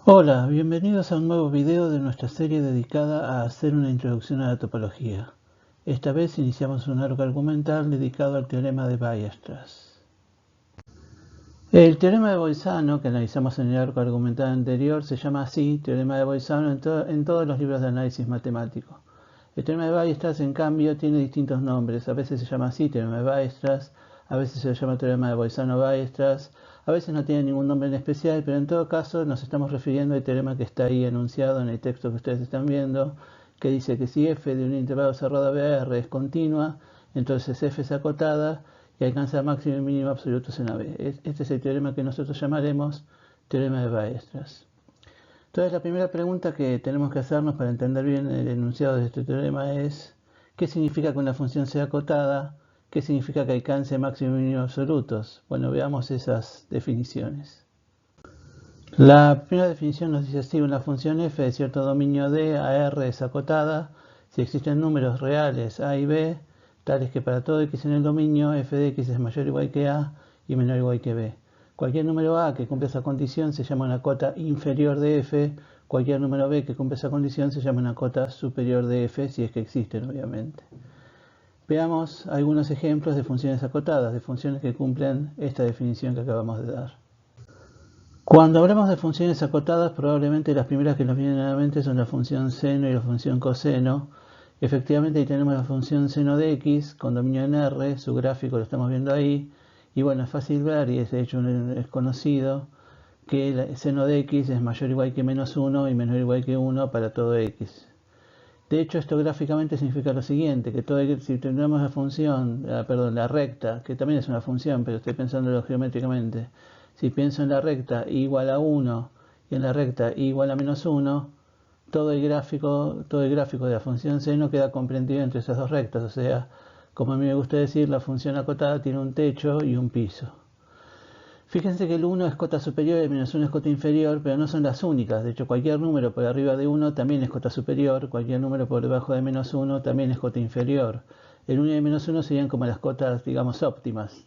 Hola, bienvenidos a un nuevo video de nuestra serie dedicada a hacer una introducción a la topología. Esta vez iniciamos un arco argumental dedicado al teorema de Weierstrass. El teorema de Bolzano, que analizamos en el arco argumental anterior, se llama así, teorema de Bolzano, en todos los libros de análisis matemático. El teorema de Weierstrass, en cambio, tiene distintos nombres. A veces se llama así, teorema de Weierstrass, a veces se llama teorema de Bolzano-Weierstrass, a veces no tiene ningún nombre en especial, pero en todo caso nos estamos refiriendo al teorema que está ahí enunciado en el texto que ustedes están viendo, que dice que si f de un intervalo cerrado BR es continua, entonces f es acotada y alcanza máximo y mínimo absolutos en AB. Este es el teorema que nosotros llamaremos teorema de Weierstrass. Entonces la primera pregunta que tenemos que hacernos para entender bien el enunciado de este teorema es ¿qué significa que una función sea acotada? ¿Qué significa que alcance máximo y mínimo absolutos? Bueno, veamos esas definiciones. La primera definición nos dice así: una función f de cierto dominio D a R es acotada si existen números reales a y b tales que para todo x en el dominio f de x es mayor o igual que a y menor o igual que b. Cualquier número a que cumpla esa condición se llama una cota inferior de f, cualquier número b que cumpla esa condición se llama una cota superior de f, si es que existen, obviamente. Veamos algunos ejemplos de funciones acotadas, de funciones que cumplen esta definición que acabamos de dar. Cuando hablamos de funciones acotadas, probablemente las primeras que nos vienen a la mente son la función seno y la función coseno. Efectivamente, ahí tenemos la función seno de x con dominio en R, su gráfico lo estamos viendo ahí. Y bueno, es fácil ver, y de hecho es conocido, que el seno de x es mayor o igual que menos 1 y menor o igual que 1 para todo x. De hecho, esto gráficamente significa lo siguiente, que si tenemos la función, la recta, que también es una función, pero estoy pensándolo geométricamente. Si pienso en la recta i igual a 1 y en la recta i igual a menos 1, todo el gráfico de la función seno queda comprendido entre esas dos rectas. O sea, como a mí me gusta decir, la función acotada tiene un techo y un piso. Fíjense que el 1 es cota superior y el menos 1 es cota inferior, pero no son las únicas. De hecho, cualquier número por arriba de 1 también es cota superior, cualquier número por debajo de menos 1 también es cota inferior. El 1 y el menos 1 serían como las cotas, digamos, óptimas.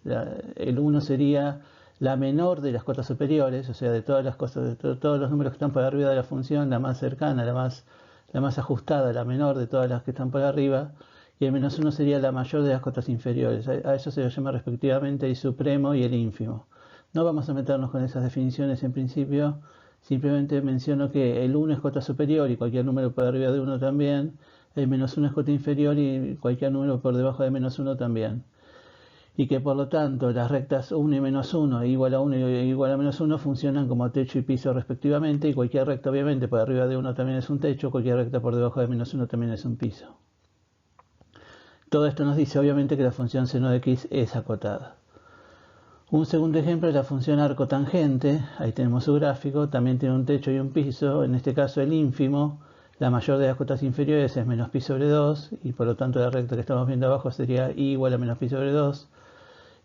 El 1 sería la menor de las cotas superiores, o sea, de todas las cosas, de todos los números que están por arriba de la función, la más cercana, la más ajustada, la menor de todas las que están por arriba. Y el menos 1 sería la mayor de las cotas inferiores. A eso se le llama respectivamente el supremo y el ínfimo. No vamos a meternos con esas definiciones en principio, simplemente menciono que el 1 es cota superior y cualquier número por arriba de 1 también, el menos 1 es cota inferior y cualquier número por debajo de menos 1 también. Y que por lo tanto las rectas 1 y menos 1 e igual a 1 e igual a menos 1 funcionan como techo y piso respectivamente, y cualquier recta obviamente por arriba de 1 también es un techo, cualquier recta por debajo de menos 1 también es un piso. Todo esto nos dice obviamente que la función seno de x es acotada. Un segundo ejemplo es la función arco tangente, ahí tenemos su gráfico, también tiene un techo y un piso, en este caso el ínfimo, la mayor de las cotas inferiores es menos pi sobre 2, y por lo tanto la recta que estamos viendo abajo sería i igual a menos pi sobre 2,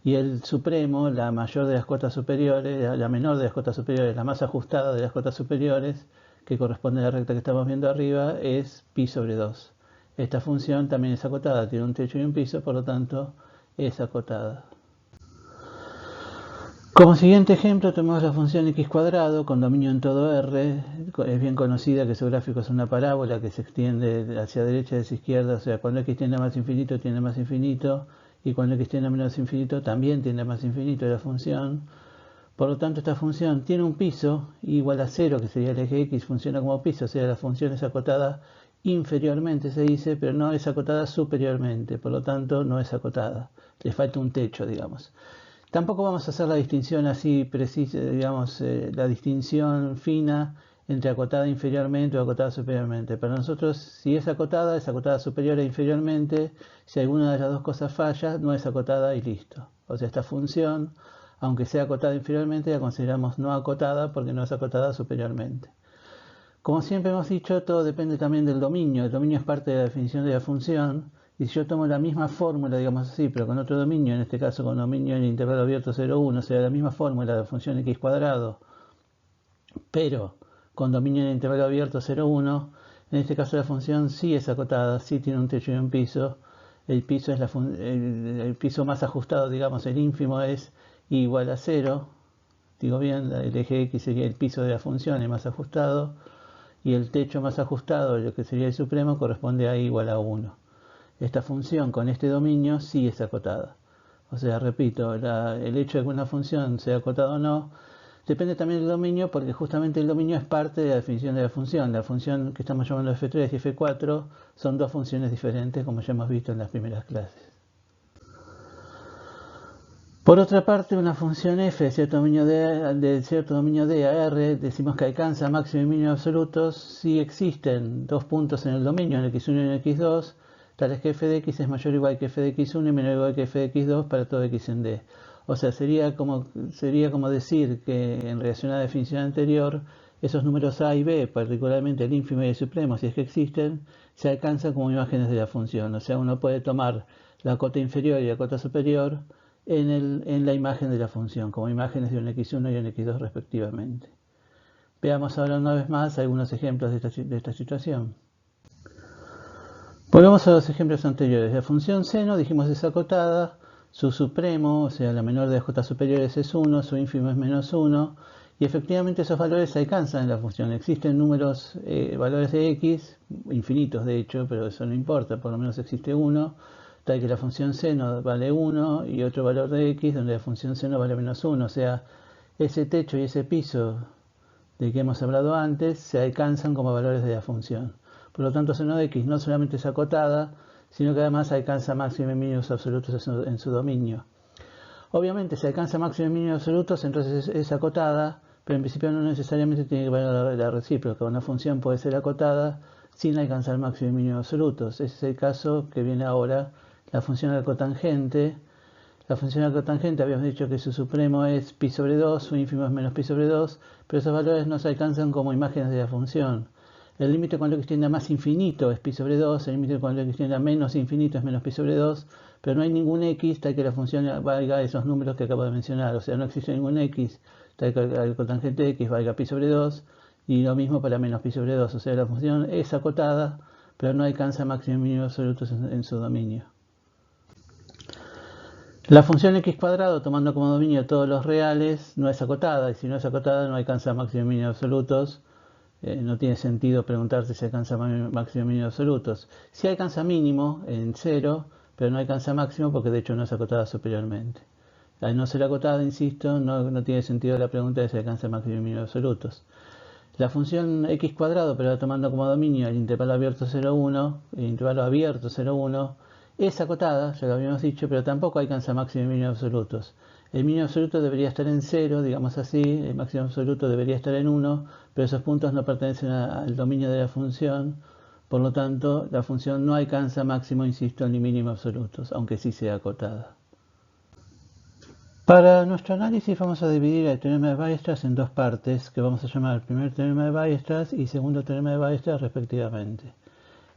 y el supremo, la mayor de las cotas superiores, la menor de las cotas superiores, la más ajustada de las cotas superiores, que corresponde a la recta que estamos viendo arriba, es pi sobre 2. Esta función también es acotada, tiene un techo y un piso, por lo tanto es acotada. Como siguiente ejemplo tenemos la función x cuadrado con dominio en todo R. Es bien conocida que su gráfico es una parábola que se extiende hacia derecha y hacia izquierda. O sea, cuando x tiende a más infinito, tiende a más infinito. Y cuando x tiende a menos infinito, también tiende a más infinito la función. Por lo tanto, esta función tiene un piso igual a 0, que sería el eje x, funciona como piso. O sea, la función es acotada inferiormente, se dice, pero no es acotada superiormente. Por lo tanto, no es acotada. Le falta un techo, digamos. Tampoco vamos a hacer la distinción así precisa, digamos, la distinción fina entre acotada inferiormente o acotada superiormente. Para nosotros, si es acotada superior e inferiormente. Si alguna de las dos cosas falla, no es acotada y listo. O sea, esta función, aunque sea acotada inferiormente, la consideramos no acotada porque no es acotada superiormente. Como siempre hemos dicho, todo depende también del dominio. El dominio es parte de la definición de la función. Y si yo tomo la misma fórmula, digamos así, pero con otro dominio, en este caso con dominio en intervalo abierto 0, 1, será la misma fórmula de la función x cuadrado, pero con dominio en intervalo abierto 0, 1, en este caso la función sí es acotada, sí tiene un techo y un piso. El piso es el piso más ajustado, digamos, el ínfimo es igual a 0. digo bien, el eje X sería el piso de la función, el más ajustado, y el techo más ajustado, lo que sería el supremo, corresponde a y igual a 1. Esta función con este dominio sí es acotada. O sea, repito, el hecho de que una función sea acotada o no depende también del dominio, porque justamente el dominio es parte de la definición de la función. La función que estamos llamando f3 y f4 son dos funciones diferentes, como ya hemos visto en las primeras clases. Por otra parte, una función f de cierto dominio D a R, decimos que alcanza máximo y mínimo absolutos si existen dos puntos en el dominio, en x1 y en x2, tales que f de x es mayor o igual que f de x1 y menor o igual que f de x2 para todo x en D. O sea, sería como decir que en relación a la definición anterior, esos números a y b, particularmente el ínfimo y el supremo, si es que existen, se alcanzan como imágenes de la función. O sea, uno puede tomar la cota inferior y la cota superior en la imagen de la función, como imágenes de un x1 y un x2 respectivamente. Veamos ahora una vez más algunos ejemplos de esta situación. Volvemos a los ejemplos anteriores. La función seno, dijimos, es acotada, su supremo, o sea, la menor de las cotas superiores es 1, su ínfimo es menos 1, y efectivamente esos valores se alcanzan en la función. Existen números, valores de x, infinitos de hecho, pero eso no importa, por lo menos existe uno, tal que la función seno vale 1 y otro valor de x donde la función seno vale menos 1. O sea, ese techo y ese piso de que hemos hablado antes se alcanzan como valores de la función. Por lo tanto, seno de x no solamente es acotada, sino que además alcanza máximos y mínimos absolutos en su dominio. Obviamente, si alcanza máximos y mínimos absolutos, entonces es acotada, pero en principio no necesariamente tiene que valer la recíproca. Una función puede ser acotada sin alcanzar máximos y mínimos absolutos. Ese es el caso que viene ahora. La función arcotangente. La función arcotangente habíamos dicho que su supremo es pi sobre 2, su ínfimo es menos pi sobre 2, pero esos valores no se alcanzan como imágenes de la función. El límite cuando x tiende a más infinito es pi sobre 2, el límite cuando x tiende a menos infinito es menos pi sobre 2, pero no hay ningún x tal que la función valga esos números que acabo de mencionar. O sea, no existe ningún x tal que el arcotangente de x valga pi sobre 2, y lo mismo para menos pi sobre 2. O sea, la función es acotada, pero no alcanza máximos y mínimos absolutos en su dominio. La función x cuadrado, tomando como dominio todos los reales, no es acotada, y si no es acotada no alcanza máximos y mínimos absolutos. No tiene sentido preguntarse si alcanza máximo y mínimo absolutos. Si alcanza mínimo en 0, pero no alcanza máximo porque de hecho no es acotada superiormente. Al no ser acotada, insisto, no tiene sentido la pregunta de si alcanza máximo y mínimo absolutos. La función x cuadrado, pero tomando como dominio el intervalo abierto 0,1, el intervalo abierto 0,1, es acotada, ya lo habíamos dicho, pero tampoco alcanza máximo y mínimo absolutos. El mínimo absoluto debería estar en 0, digamos así, el máximo absoluto debería estar en 1, pero esos puntos no pertenecen al dominio de la función, por lo tanto la función no alcanza máximo, insisto, ni mínimo absolutos, aunque sí sea acotada. Para nuestro análisis vamos a dividir el teorema de Weierstrass en dos partes, que vamos a llamar primer teorema de Weierstrass y segundo teorema de Weierstrass respectivamente.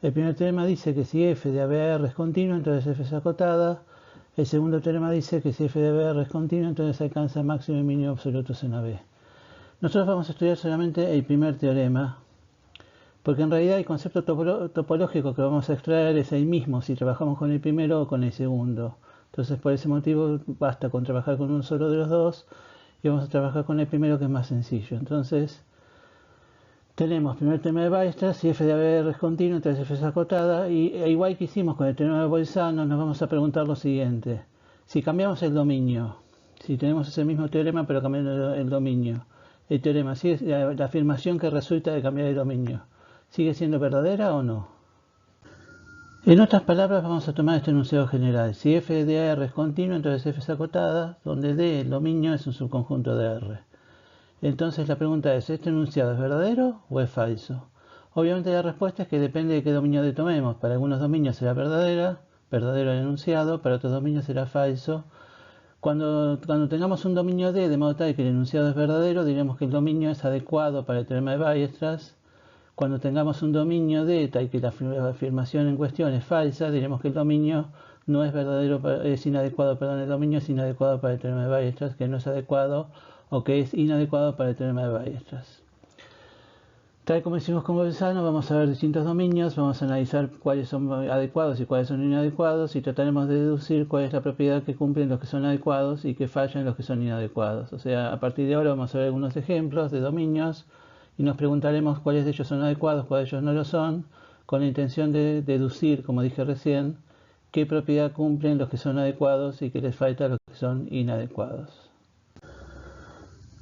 El primer teorema dice que si f de ABR es continuo, entonces f es acotada. El segundo teorema dice que si f de ABR es continuo, entonces alcanza máximo y mínimo absolutos en AB. Nosotros vamos a estudiar solamente el primer teorema, porque en realidad el concepto topológico que vamos a extraer es el mismo si trabajamos con el primero o con el segundo. Entonces, por ese motivo, basta con trabajar con uno solo de los dos y vamos a trabajar con el primero, que es más sencillo. Entonces, tenemos primer teorema de Weierstrass, si f de ABR es continuo, entonces f es acotada, y igual que hicimos con el teorema de Bolzano, nos vamos a preguntar lo siguiente. Si cambiamos el dominio, si tenemos ese mismo teorema pero cambiando el dominio, el teorema, si es la afirmación que resulta de cambiar el dominio, ¿sigue siendo verdadera o no? En otras palabras, vamos a tomar este enunciado general. Si f de AR es continuo, entonces f es acotada, donde D, el dominio, es un subconjunto de R. Entonces la pregunta es, ¿este enunciado es verdadero o es falso? Obviamente la respuesta es que depende de qué dominio D tomemos. Para algunos dominios será verdadero el enunciado, para otros dominios será falso. Cuando tengamos un dominio D de modo tal que el enunciado es verdadero, diremos que el dominio es adecuado para el teorema de Weierstrass. Cuando tengamos un dominio D tal que la afirmación en cuestión es falsa, diremos que el dominio no es verdadero, es inadecuado, el dominio es inadecuado para el teorema de Weierstrass, que no es adecuado o que es inadecuado para el teorema de Weierstrass. Tal como hicimos con Bolzano, vamos a ver distintos dominios, vamos a analizar cuáles son adecuados y cuáles son inadecuados y trataremos de deducir cuál es la propiedad que cumplen los que son adecuados y que fallan los que son inadecuados. O sea, a partir de ahora vamos a ver algunos ejemplos de dominios y nos preguntaremos cuáles de ellos son adecuados, cuáles de ellos no lo son, con la intención de deducir, como dije recién, qué propiedad cumplen los que son adecuados y qué les falta a los que son inadecuados.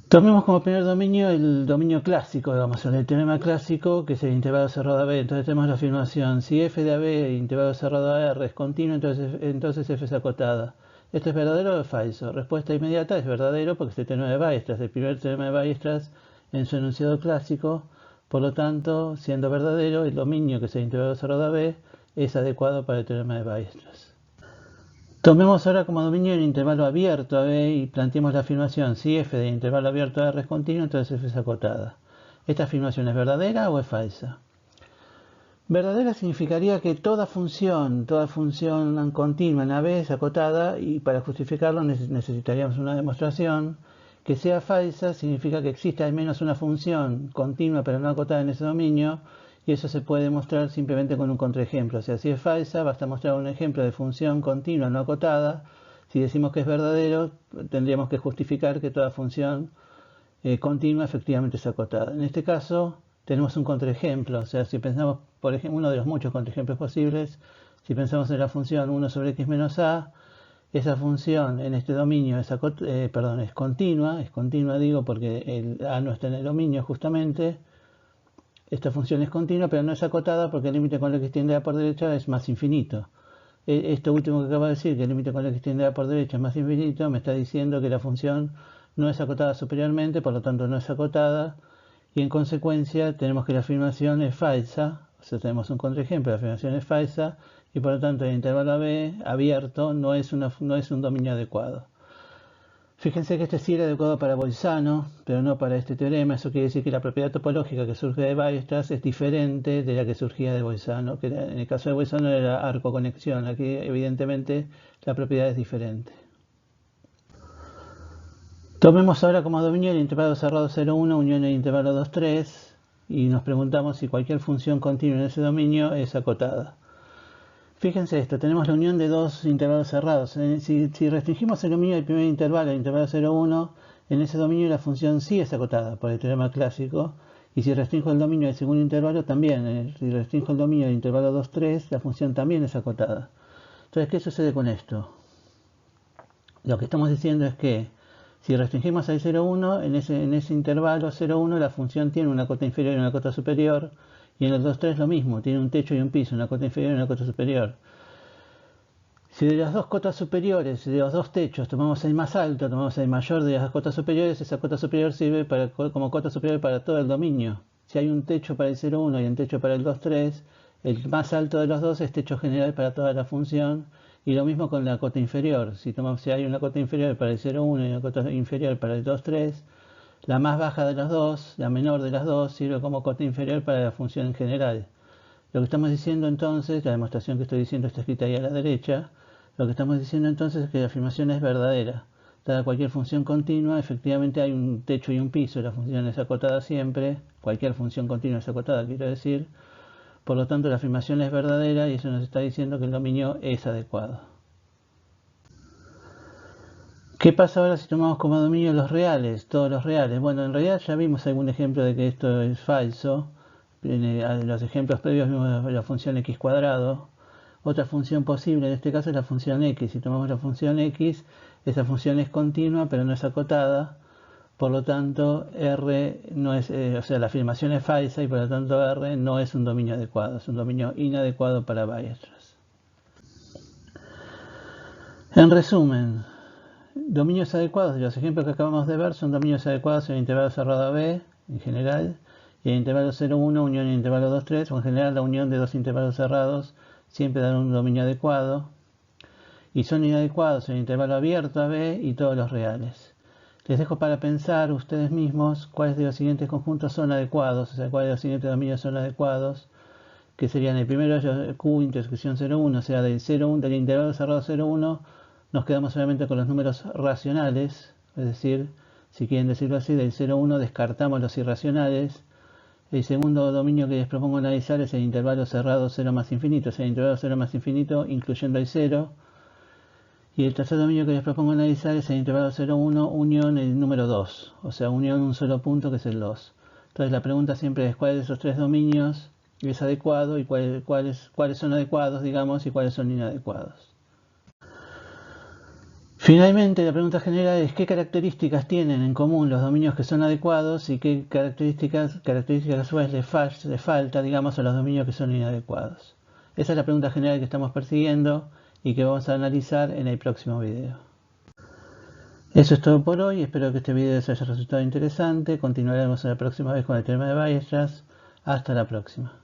Tomemos como primer dominio el dominio clásico, digamos, el teorema clásico, que es el intervalo cerrado a B. Entonces tenemos la afirmación: si f de AB, intervalo cerrado a R, es continuo, entonces f es acotada. ¿Esto es verdadero o es falso? Respuesta inmediata: es verdadero, porque es el teorema de Weierstrass, el primer teorema de Weierstrass en su enunciado clásico. Por lo tanto, siendo verdadero, el dominio, que es el intervalo cerrado a B, es adecuado para el teorema de Weierstrass. Tomemos ahora como dominio el intervalo abierto a B y planteemos la afirmación: si f de intervalo abierto a R es continuo, entonces f es acotada. ¿Esta afirmación es verdadera o es falsa? Verdadera significaría que toda función continua en AB es acotada, y para justificarlo necesitaríamos una demostración. Que sea falsa significa que existe al menos una función continua pero no acotada en ese dominio, y eso se puede demostrar simplemente con un contraejemplo. O sea, si es falsa, basta mostrar un ejemplo de función continua no acotada. Si decimos que es verdadero, tendríamos que justificar que toda función continua efectivamente es acotada. En este caso tenemos un contraejemplo. O sea, si pensamos, por ejemplo, uno de los muchos contraejemplos posibles, si pensamos en la función 1 sobre x menos a, esa función en este dominio es continua digo, porque el a no está en el dominio justamente. Esta función es continua, pero no es acotada porque el límite con el que extiende a por derecha es más infinito. Esto último que acabo de decir, que el límite con el que extiende a por derecha es más infinito, me está diciendo que la función no es acotada superiormente, por lo tanto no es acotada, y en consecuencia tenemos que la afirmación es falsa. O sea, tenemos un contraejemplo: la afirmación es falsa, y por lo tanto el intervalo AB abierto no es un dominio adecuado. Fíjense que este sí era adecuado para Bolzano, pero no para este teorema. Eso quiere decir que la propiedad topológica que surge de Weierstrass es diferente de la que surgía de Bolzano, que en el caso de Bolzano era arco conexión. Aquí evidentemente la propiedad es diferente. Tomemos ahora como dominio el intervalo cerrado 0,1 unión el intervalo 2,3 y nos preguntamos si cualquier función continua en ese dominio es acotada. Fíjense esto: tenemos la unión de dos intervalos cerrados. Si restringimos el dominio del primer intervalo, el intervalo 0,1, en ese dominio la función sí es acotada por el teorema clásico, y si restringo el dominio del segundo intervalo también. Si restringo el dominio del intervalo 2,3, la función también es acotada. Entonces, ¿qué sucede con esto? Lo que estamos diciendo es que si restringimos al 0,1, en ese intervalo 0,1 la función tiene una cota inferior y una cota superior, y en el 2,3 lo mismo, tiene un techo y un piso, una cota inferior y una cota superior. Si de las dos cotas superiores, de los dos techos, tomamos el más alto, tomamos el mayor de las cotas superiores, esa cota superior sirve como cota superior para todo el dominio. Si hay un techo para el 0,1 y un techo para el 2,3, el más alto de los dos es techo general para toda la función, y lo mismo con la cota inferior. Si hay una cota inferior para el 0,1 y una cota inferior para el 2,3, la más baja de las dos, la menor de las dos, sirve como cota inferior para la función en general. Lo que estamos diciendo entonces, la demostración que estoy diciendo está escrita ahí a la derecha, lo que estamos diciendo entonces es que la afirmación es verdadera. Dada cualquier función continua, efectivamente hay un techo y un piso, la función es acotada siempre, cualquier función continua es acotada, quiero decir. Por lo tanto, la afirmación es verdadera y eso nos está diciendo que el dominio es adecuado. ¿Qué pasa ahora si tomamos como dominio los reales, todos los reales? Bueno, en realidad ya vimos algún ejemplo de que esto es falso. En los ejemplos previos vimos la función x cuadrado. Otra función posible en este caso es la función x. Si tomamos la función x, esa función es continua pero no es acotada. Por lo tanto, R no es, la afirmación es falsa y por lo tanto R no es un dominio adecuado, es un dominio inadecuado para Weierstrass. En resumen, dominios adecuados de los ejemplos que acabamos de ver son dominios adecuados en el intervalo cerrado a B en general, y en el intervalo 0,1 unión en el intervalo 2,3, o en general la unión de dos intervalos cerrados siempre dan un dominio adecuado, y son inadecuados en el intervalo abierto a B y todos los reales. Les dejo para pensar ustedes mismos cuáles de los siguientes conjuntos son adecuados, o sea, cuáles de los siguientes dominios son adecuados, que serían el primero Q intersección 0,1, o sea, del intervalo cerrado 0,1 nos quedamos solamente con los números racionales, es decir, si quieren decirlo así, del 0,1 descartamos los irracionales. El segundo dominio que les propongo analizar es el intervalo cerrado 0 más infinito, o sea, el intervalo 0 más infinito incluyendo el 0. Y el tercer dominio que les propongo analizar es el intervalo 0,1 unión el número 2, o sea, unión un solo punto que es el 2. Entonces la pregunta siempre es cuál de esos tres dominios es adecuado y cuáles son adecuados, digamos, y cuáles son inadecuados. Finalmente, la pregunta general es qué características tienen en común los dominios que son adecuados y qué características a su vez le falta, digamos, a los dominios que son inadecuados. Esa es la pregunta general que estamos persiguiendo y que vamos a analizar en el próximo video. Eso es todo por hoy, espero que este video les haya resultado interesante. Continuaremos la próxima vez con el tema de Weierstrass. Hasta la próxima.